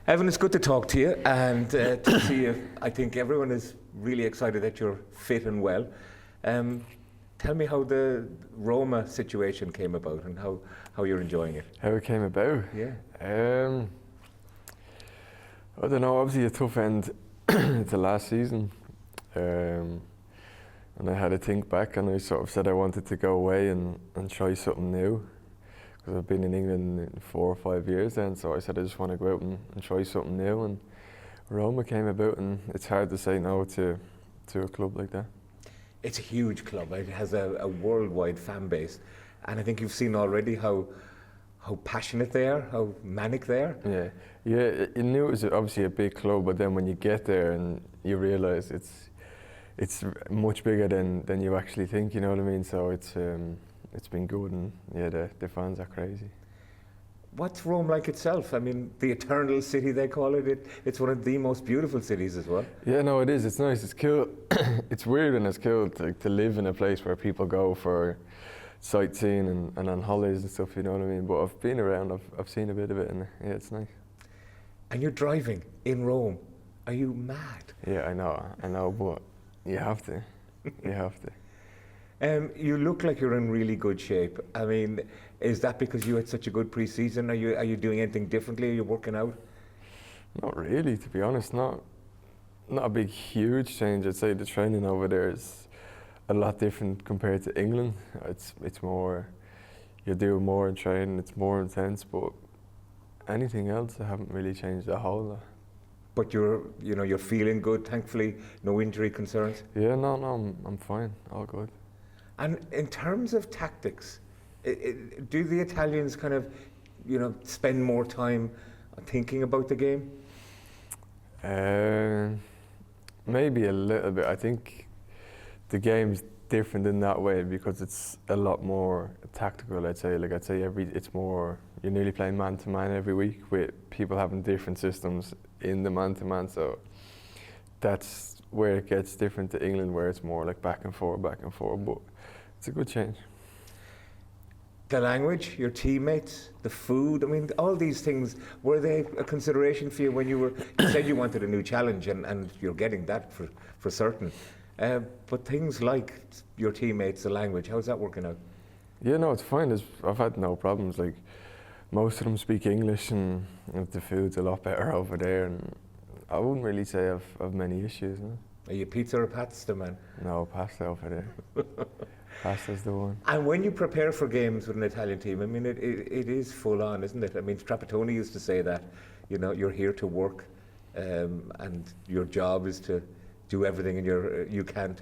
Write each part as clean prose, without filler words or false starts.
Evan, it's good to talk to you and to see you. I think everyone is really excited that you're fit and well. Tell me how the Roma situation came about and how you're enjoying it. How it came about? Yeah. I don't know, obviously a tough end to last season. And I had to think back, and I sort of said I wanted to go away and try something new. Because I've been in England in 4 or 5 years then, so I said I just want to go out and try something new. And Roma came about, and it's hard to say no to a club like that. It's a huge club. It has a worldwide fan base. And I think you've seen already how passionate they are, how manic they are. Yeah. You knew it was obviously a big club, but then when you get there and you realise it's much bigger than you actually think, you know what I mean? So it's been good, and yeah, the fans are crazy. What's Rome like itself? I mean, the eternal city they call it. It's one of the most beautiful cities as well. Yeah, no, it is. It's nice. It's cool. It's weird and it's cool to live in a place where people go for sightseeing and on holidays and stuff, you know what I mean? But I've been around, I've seen a bit of it, and yeah, it's nice. And you're driving in Rome. Are you mad? Yeah, I know, but you have to. You have to. You look like you're in really good shape. I mean, is that because you had such a good pre-season? Are you doing anything differently? Are you working out? Not really, to be honest. Not a big, huge change. I'd say the training over there is a lot different compared to England. It's more, you do more in training. It's more intense, but anything else, I haven't really changed a whole lot. But you're feeling good, thankfully. No injury concerns. Yeah, no, I'm fine. All good. And in terms of tactics, do the Italians kind of, spend more time thinking about the game? Maybe a little bit. I think the game's different in that way because it's a lot more tactical. I'd say it's more, you're nearly playing man to man every week with people having different systems in the man to man. So that's where it gets different to England, where it's more like back and forth. But it's a good change. The language, your teammates, the food, I mean, all these things, were they a consideration for you when you said you wanted a new challenge, and you're getting that for certain. But things like your teammates, the language, how's that working out? Yeah, no, it's fine. I've had no problems. Like, most of them speak English, and the food's a lot better over there, and I wouldn't really say I've many issues. No? Are you pizza or pasta man? No, pasta over there. Pasta's the one. And when you prepare for games with an Italian team, I mean, it is full on, isn't it? I mean, Trapattoni used to say that, you're here to work, and your job is to do everything you can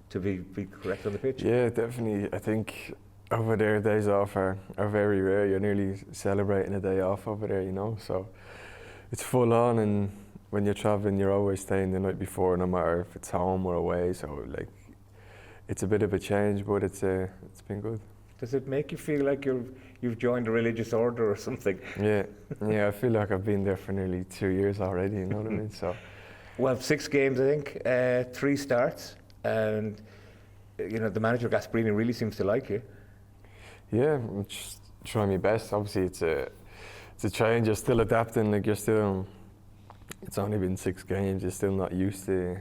to be correct on the pitch. Yeah, definitely. I think over there, days off are very rare. You're nearly celebrating a day off over there, so it's full on, and when you're traveling, you're always staying the night before, no matter if it's home or away. So it's a bit of a change, but it's been good. Does it make you feel like you've joined a religious order or something? Yeah, I feel like I've been there for nearly 2 years already. You know what I mean? So, well, 6 games, I think, 3 starts, and the manager Gasperini really seems to like you. Yeah, I'm just trying my best. Obviously, it's a change. You're still adapting. It's only been 6 games. You're still not used to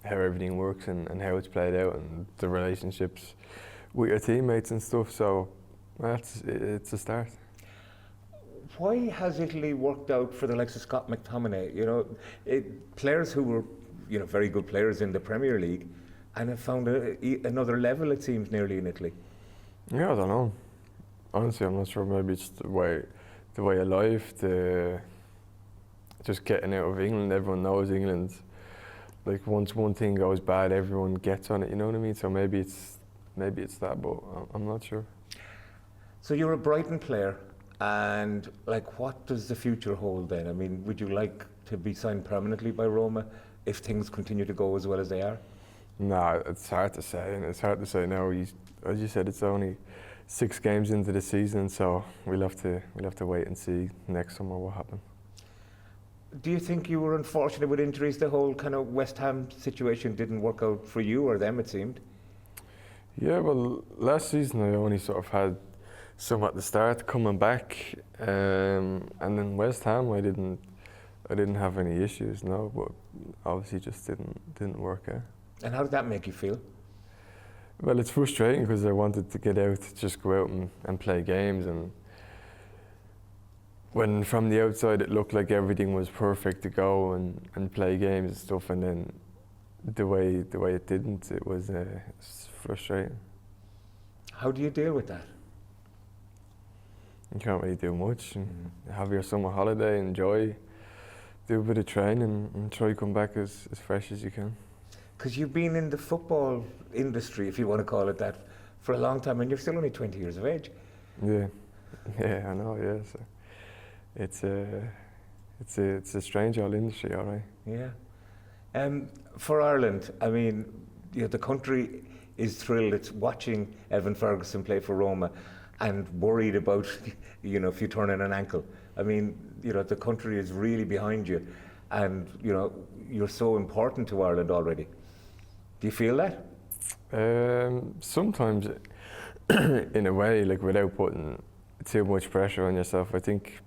how everything works and how it's played out and the relationships with your teammates and stuff. So it's a start. Why has Italy worked out for the likes of Scott McTominay? Players who were very good players in the Premier League and have found another level, it seems, nearly in Italy. Yeah, I don't know. Honestly, I'm not sure. Maybe it's the way of life, just getting out of England. Everyone knows England. Like, once one thing goes bad, everyone gets on it. You know what I mean? So maybe it's that, but I'm not sure. So you're a Brighton player, and what does the future hold then? I mean, would you like to be signed permanently by Roma if things continue to go as well as they are? No, it's hard to say, and it's hard to say now. As you said, it's only 6 games into the season, so we'll have to wait and see next summer what happens. Do you think you were unfortunate with injuries? The whole kind of West Ham situation didn't work out for you or them, it seemed. Yeah, well, last season I only sort of had some at the start coming back, and then West Ham I I didn't have any issues, no, but obviously just didn't work out. And how did that make you feel? Well, it's frustrating because I wanted to get out, just go out and play games, and when from the outside it looked like everything was perfect to go and play games and stuff, and then the way it didn't, it was it's frustrating. How do you deal with that? You can't really do much. And have your summer holiday, enjoy, do a bit of training, and try to come back as fresh as you can. Because you've been in the football industry, if you want to call it that, for a long time, and you're still only 20 years of age. Yeah, I know. Yeah, so it's a strange old industry, all right. Yeah. For Ireland, I mean, the country is thrilled. It's watching Evan Ferguson play for Roma, and worried about, if you turn in an ankle. I mean, the country is really behind you, and you're so important to Ireland already. Do you feel that? Sometimes, in a way, like without putting too much pressure on yourself. I think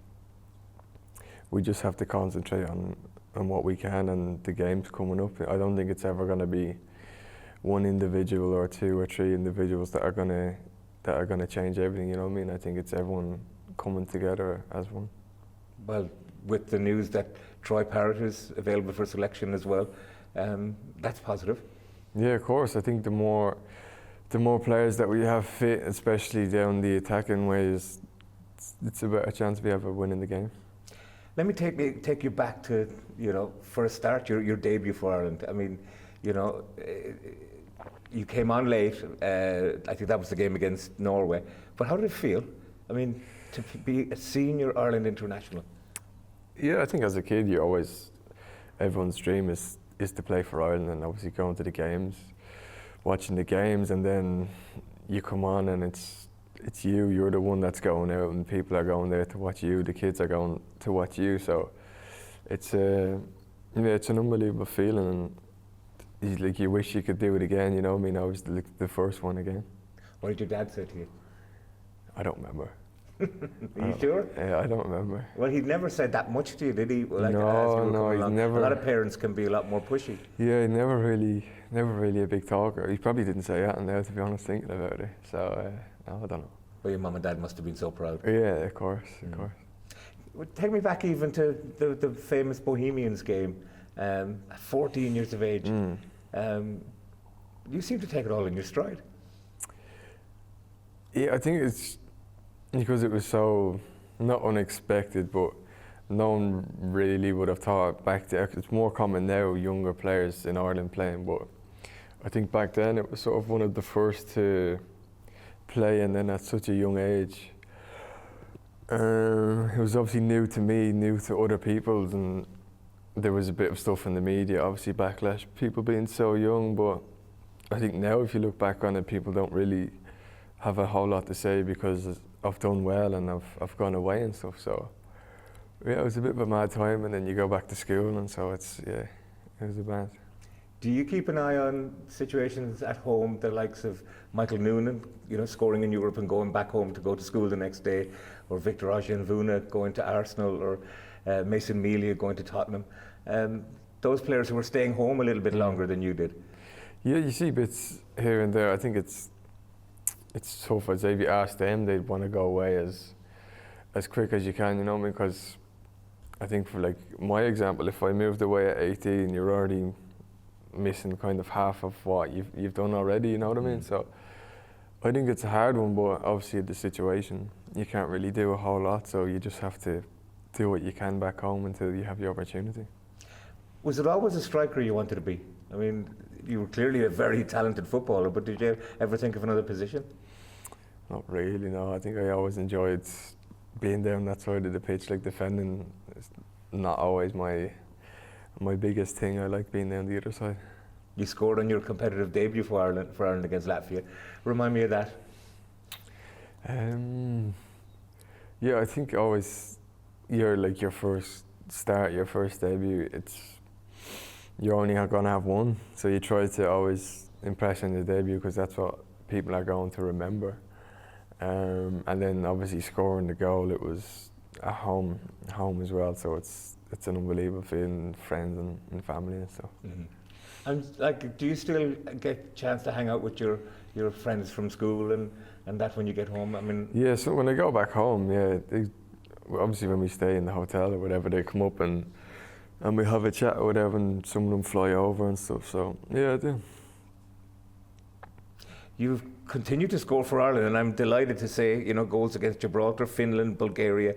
we just have to concentrate on what we can and the games coming up. I don't think it's ever going to be one individual or two or three individuals that are going to change everything. You know what I mean? I think it's everyone coming together as one. Well, with the news that Troy Parrott is available for selection as well, that's positive. Yeah, of course. I think the more players that we have fit, especially down the attacking ways, it's a better chance we have of winning the game. Let me take you back to, for a start, your debut for Ireland. I mean, you came on late. I think that was the game against Norway. But how did it feel? I mean, to be a senior Ireland international. Yeah, I think as a kid, everyone's dream is to play for Ireland, and obviously going to the games, watching the games, and then you come on and it's you're the one that's going out, and people are going there to watch you. The kids are going to watch you. So it's an unbelievable feeling, and you wish you could do it again. You know, I mean, I was the first one again. What did your dad say to you? I don't remember. Are you sure? Yeah, I don't remember. Well, he never said that much to you, did he? Like, no, he's never. A lot of parents can be a lot more pushy. Yeah, never really a big talker. He probably didn't say that now, to be honest, thinking about it. So, no, I don't know. Well, your mum and dad must have been so proud. Yeah, of course, of course. Well, take me back even to the famous Bohemians game, at 14 years of age. You seem to take it all in your stride. Yeah, I think it's because it was so not unexpected, but no one really would have thought back there. It's more common now, younger players in Ireland playing, but I think back then it was sort of one of the first to play, and then at such a young age. It was obviously new to me, new to other people, and there was a bit of stuff in the media, obviously backlash, people being so young, but I think now if you look back on it, people don't really have a whole lot to say because I've done well and I've gone away and stuff. So yeah, it was a bit of a mad time, and then you go back to school, and so it was a bad. Do you keep an eye on situations at home, the likes of Michael Noonan, scoring in Europe and going back home to go to school the next day, or Victor Osimhen going to Arsenal, or Mason Mealy going to Tottenham? Those players who were staying home a little bit longer than you did. Yeah, you see bits here and there. I think it's tough. I'd say if you ask them, they'd want to go away as quick as you can, because I think for like my example, if I moved away at 18, you're already missing kind of half of what you've done already, you know what I mean? So I think it's a hard one, but obviously the situation, you can't really do a whole lot, so you just have to do what you can back home until you have the opportunity. Was it always a striker you wanted to be? I mean, you were clearly a very talented footballer, but did you ever think of another position? Not really, no. I think I always enjoyed being down that side of the pitch, like defending. It's not always my biggest thing. I like being down the other side. You scored on your competitive debut for Ireland against Latvia. Remind me of that. Yeah, I think always your first start, your first debut, you're only going to have one, so you try to always impress on your debut because that's what people are going to remember. And then obviously scoring the goal, it was at home as well, so it's an unbelievable feeling, friends and family and stuff. Mm-hmm. And like, do you still get a chance to hang out with your friends from school and that when you get home? I mean, Yeah, so when I go back home, yeah, obviously when we stay in the hotel or whatever, they come up and we have a chat or whatever, and some of them fly over and stuff. So yeah, I do. you've continued to score for Ireland, and I'm delighted to say, you know, goals against Gibraltar, Finland, Bulgaria,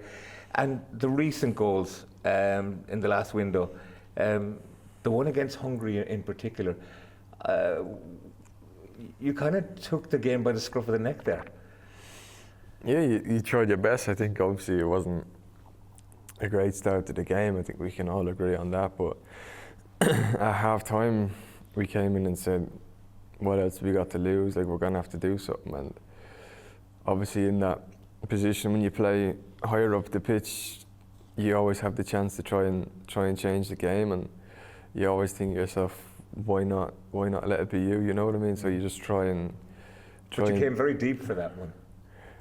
and the recent goals in the last window, the one against Hungary in particular. You kind of took the game by the scruff of the neck there. Yeah, you tried your best. I think obviously it wasn't a great start to the game. I think we can all agree on that. But at half time, we came in and said, what else we got to lose? Like, we're going to have to do something. And obviously in that position, when you play higher up the pitch, you always have the chance to try and change the game. And you always think to yourself, why not let it be you? You know what I mean? So you just try and. But you came very deep for that one.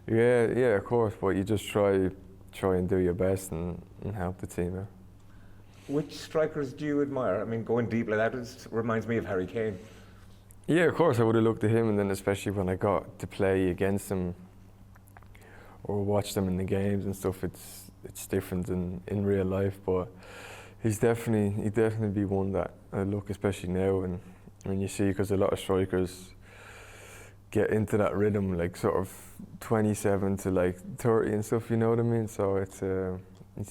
Yeah, of course. But you just try and do your best and help the team out. Which strikers do you admire? I mean, going deep like that reminds me of Harry Kane. Yeah, of course. I would have looked at him, and then especially when I got to play against him or watch them in the games and stuff, it's different in real life. But he'd definitely be one that I look, especially now, and when you see, because a lot of strikers get into that rhythm, like sort of 27 to like 30 and stuff. You know what I mean? So it's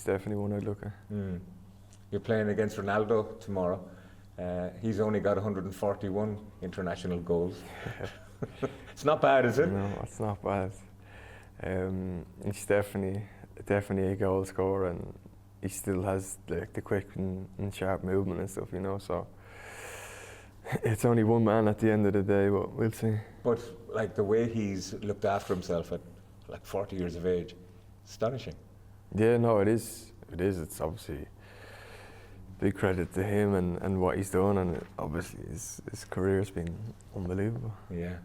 definitely one I'd look at. Mm. You're playing against Ronaldo tomorrow. He's only got 141 international goals. It's not bad, is it? No, it's not bad. He's definitely a goal scorer, and he still has like the quick and sharp movement and stuff, you know. So it's only one man at the end of the day, but we'll see. But like the way he's looked after himself at like 40 years of age, astonishing. Yeah, no, it is. It's obviously big credit to him and what he's done, and obviously his career's been unbelievable. Yeah.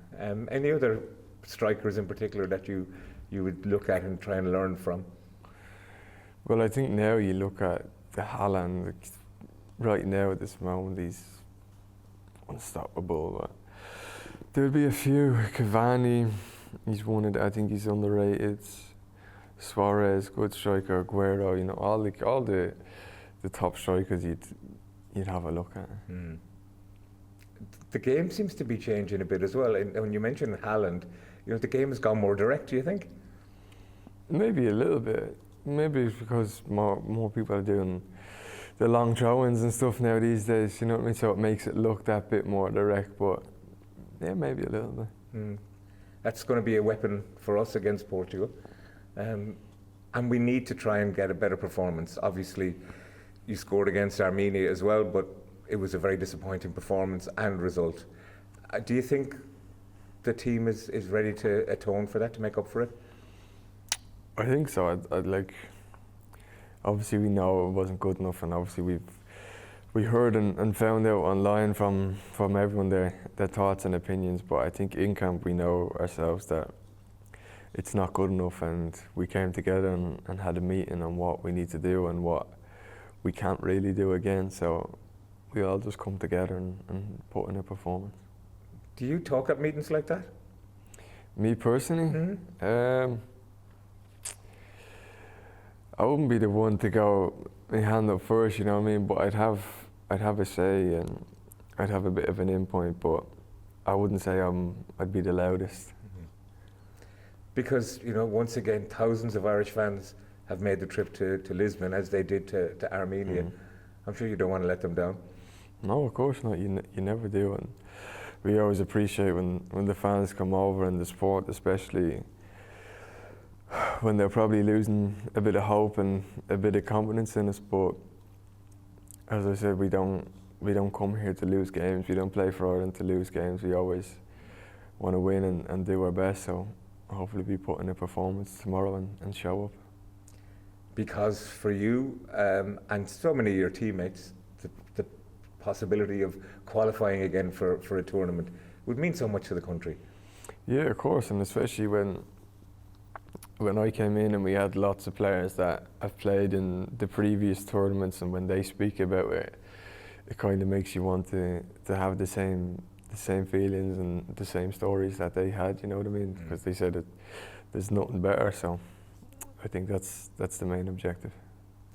Any other strikers in particular that you would look at and try and learn from? Well, I think now you look at the Haaland, like, right now at this moment he's unstoppable. But there'll be a few. Cavani, he's one of the, I think he's underrated. Suarez, good striker. Aguero, you know, all the top strikers you'd have a look at. Mm. The game seems to be changing a bit as well. And when you mentioned Haaland, you know, the game has gone more direct, do you think? Maybe a little bit. Maybe it's because more people are doing the long throw-ins and stuff now these days, you know what I mean? So it makes it look that bit more direct, but yeah, maybe a little bit. Mm. That's going to be a weapon for us against Portugal. And we need to try and get a better performance. Obviously, you scored against Armenia as well, but it was a very disappointing performance and result. Do you think the team is ready to atone for that, to make up for it? I think so. I'd like. Obviously, we know it wasn't good enough, and obviously we heard and found out online from everyone their thoughts and opinions. But I think in camp we know ourselves that it's not good enough, and we came together and had a meeting on what we need to do and what we can't really do again. So we all just come together and put in a performance. Do you talk at meetings like that? Me personally? Mm-hmm. I wouldn't be the one to go and hand up first, you know what I mean? But I'd have a say and I'd have a bit of an input, but I wouldn't say I'd be the loudest. Mm-hmm. Because, you know, once again, thousands of Irish fans have made the trip to Lisbon, as they did to Armenia. Mm. I'm sure you don't want to let them down. No, of course not. You never do. And we always appreciate when the fans come over, and the sport especially, when they're probably losing a bit of hope and a bit of confidence in us. But as I said, we don't come here to lose games. We don't play for Ireland to lose games. We always want to win and do our best. So hopefully we put in a performance tomorrow and show up. Because for you and so many of your teammates, the possibility of qualifying again for a tournament would mean so much to the country. Yeah, of course, and especially when when I came in and we had lots of players that have played in the previous tournaments, and when they speak about it, it kind of makes you want to have the same feelings and the same stories that they had. You know what I mean? Because they said that there's nothing better. So I think that's the main objective.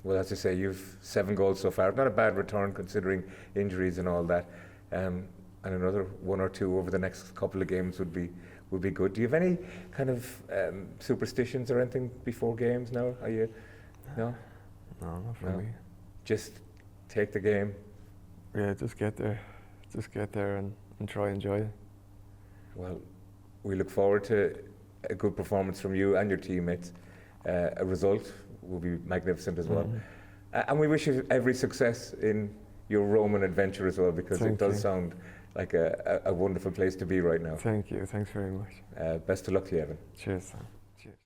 Well, as you say, you've 7 goals so far. Not a bad return considering injuries and all that. And another 1 or 2 over the next couple of games would be good. Do you have any kind of superstitions or anything before games now? Are you? No? No, not for me. Just take the game. Yeah, just get there and try and enjoy it. Well, we look forward to a good performance from you and your teammates. A result will be magnificent as well. And we wish you every success in your Roman adventure as well, because it does sound like a wonderful place to be right now. Thank you. Thanks very much. Best of luck to you, Evan. Cheers, Sam.